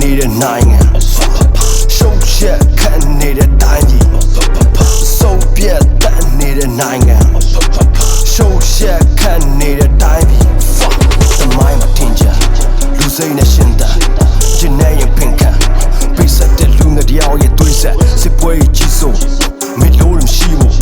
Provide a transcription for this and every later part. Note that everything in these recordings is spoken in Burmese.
နေတဲ့နိုင်ငံရှုပ်ရက်ခတ်နေတဲ့တိုင်းပြည်စုပ်ပြတ်တတ်နေတဲ့နိုင်ငံရှုပ်ရက်ခတ်နေတဲ့တိုင်းပြည်သမိုင်းမှာတင်ကြလူစိတ်နဲ့ရှင်းတာဂျင်းနဲ့ရင်ပင်ခံပိစတဲ့လူငယ်တယောက်ရဲ့သွေးဆက်စစ်ပွဲကြီးစိုးမလို့မရှိဘူး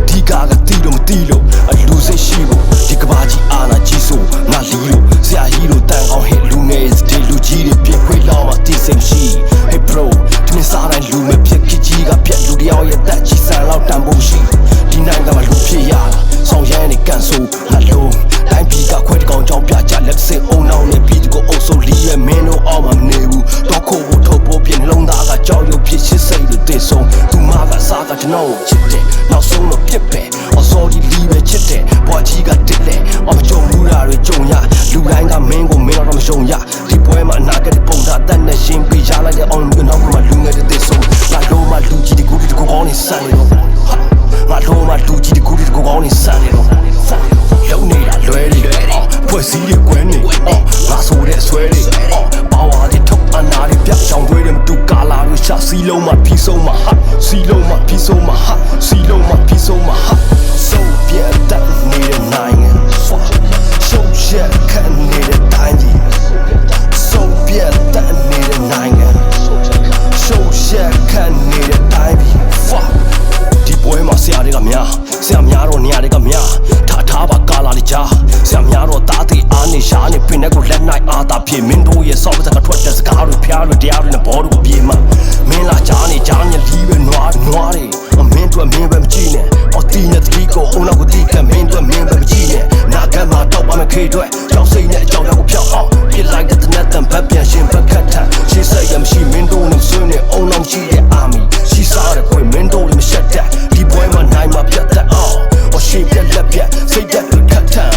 ဒီကားကတီးလို့မတီးလို့အလူစိတ်ရှိဘူးဒီကဘာကြီးအာနာကြီးစိုးငါလီလို့ဆရာကြီးလို့တန်ကောင်းဟဲ့လူငယ်ဒီလူကြီးတွေပြည့်ခွေးလောင်းမှတီးစိတ်ရှိ Hey bro ဒီနေ့စားတိုင်းလူမဲ့ဖြစ်ခကြီးကပြက်လူတယောက်ရဲ့တက်ကြီးဆန်လောက်တန်ဖို့ရှိဒီနိုင်ငံမှာလူဖြစ်ရတာဆောင်ရမ်းနေကန်ဆိုးငါလုံးတိုင်းပြည်ကခွဲတကောင်ကြောင်းပြကြလက်စစ်အုံနောက်နဲ့ပြည်သူကိုအုပ်စိုးလီရဲ့မင်းတို့အောက်မှာမနေဘူးတော့ခိုးဖို့ထုတ်ဖို့ပြင်လုံးသားကကြောက်ရွံ့ဖြစ်ရှစ်စိတ်တွေတည်ဆုံးသူမကစားကကျွန်တော်ကိုချစ်တယ်နောက်ဆုံးတော့ပြစ်ပဲအစောကြီးလီပဲချစ်တယ်ဘွားကြီးကတစ်လေအမကြုံဘူးတာတွေကြုံရလူတိုင်းကမင်းကိုမင်းတော့မရှုံရဒီပွဲမှာအနာဂတ်ပုံသားတတ်နဲ့ရှင်းပြီးရလိုက်တဲ့အောင်မျိုးနောက်ကမှလူငယ်တွေတည်ဆုံးငါလုံးမလူကြီးဒီကူဒီကူကောင်းနေစမ်းနေတော့ငါလုံးမလူကြီးဒီကူဒီကူကောင်းနေစမ်းနေတော့လုံးနေတာလွဲတွေဖွဲ့စည်းရကွဲနေငါဆိုတဲ့ဆွဲတွေပါဝါတွေထုတ်အနာတွေပြတ်ချောင်းတွေမတူကာလာတွေရှာစီလုံးမှပြီးဆုံးမှဟာစီလုံးမှပြီးဆုံးမှဟာစီလုံးမှပြီးဆုံးမှဟာဆိုပြတ်တတ်နေတဲ့နိုင်ငံရှုပ်ရက်ခတ်နေတဲ့တိုင်းကြီးဆိုပြတ်တတ်နေတဲ့နိုင်ငံရှုပ်ရက်ခတ်နေတဲ့တိုင်းကြီးဒီပွဲမှာဆရာတွေကများဆရာများတော့နေရာတွေကများထားပါကာလာလေးကြားဆရာများတော့တားသေးအားနေရှားနေပင်နဲ့ကိုလက်နိုင်အားသာဖြစ်မင်းတို့ရဲ့စောက်ပစကထွက်တဲ့စကားတွေဖျားတွေတရားတွေနဲ့ဘောတို့ပြေးမှာမင်းလာကြားနေကြားနေလီးပဲနွားတွေမင်းတို့မင်းပဲမကြည့်နဲ့အတီးနဲ့တကြီးကိုအုံနောက်ကိုတီးကမင်းတို့မင်းပဲမကြည့်နဲ့နာကမှာတော့ပါမခေတွေကြောက်စိတ်နဲ့အကြောင်းကိုဖြောက်အောင်ပြစ်လိုက်တဲ့နဲ့တန်ဘက်ပြန်ရှင်ဘက်ခတ်ထရှင်းစိတ်ရမရှိမင်းတို့နဲ့ဆွေးနေအုံနောက်ရှိတဲ့အာမီရှိစားတဲ့ခွေမင်းတို့လည်းမရှက်တဲ့ဒီပွဲမှာနိုင်မှာပြတ်တဲ့အောင်ရှေ့ပြက်လက်ပြက်စိတ်တက်ခတ်ထန်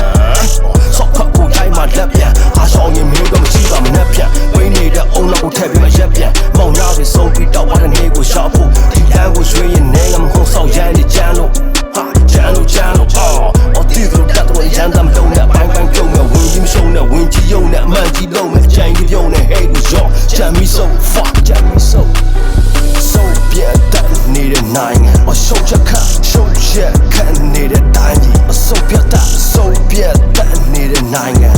ဆော့ခတ်ကိုတိုင်းမှာလက်ပြန်အားဆောင်ရင်မင်းတို့မရှိပါမနဲ့ပြန်ဝင်းနေတဲ့အုံနောက်ကိုထည့်ပြီးမှရက်ပြန်မောင်ရတွေဆုံးပြီးတောက်သွားတဲ့နေကိုရှာဖို့ဒီလမ်းကိုရွှေ့ရင်နေကမဟုတ်ဆောက်ရမ်းနေကြမ်းလို့ဟာကြမ်းလို့အော်တီးတို့တက်တော့ရမ်းတမ်းတုံးနဲ့ပိုင်းပိုင်းပြုံးနဲ့ဝင်ကြီးမရှုံးနဲ့ဝင်ကြီးယုံနဲ့အမှန်ကြီးလုံးနဲ့ကြိုင်ကြီးပြုံးနဲ့ hate ကိုရောကြမ်းမီ so fuck ကြမ်းမီ so ပြတ်တတ်နေတဲ့နိုင်ငံအရှုပ်ချက်ခတ်ရှုပ်ရက်ခတ်နေတဲ့တိုင်းကြီးအစုပ်ပြတ်တတ်နေတဲ့နိုင်ငံ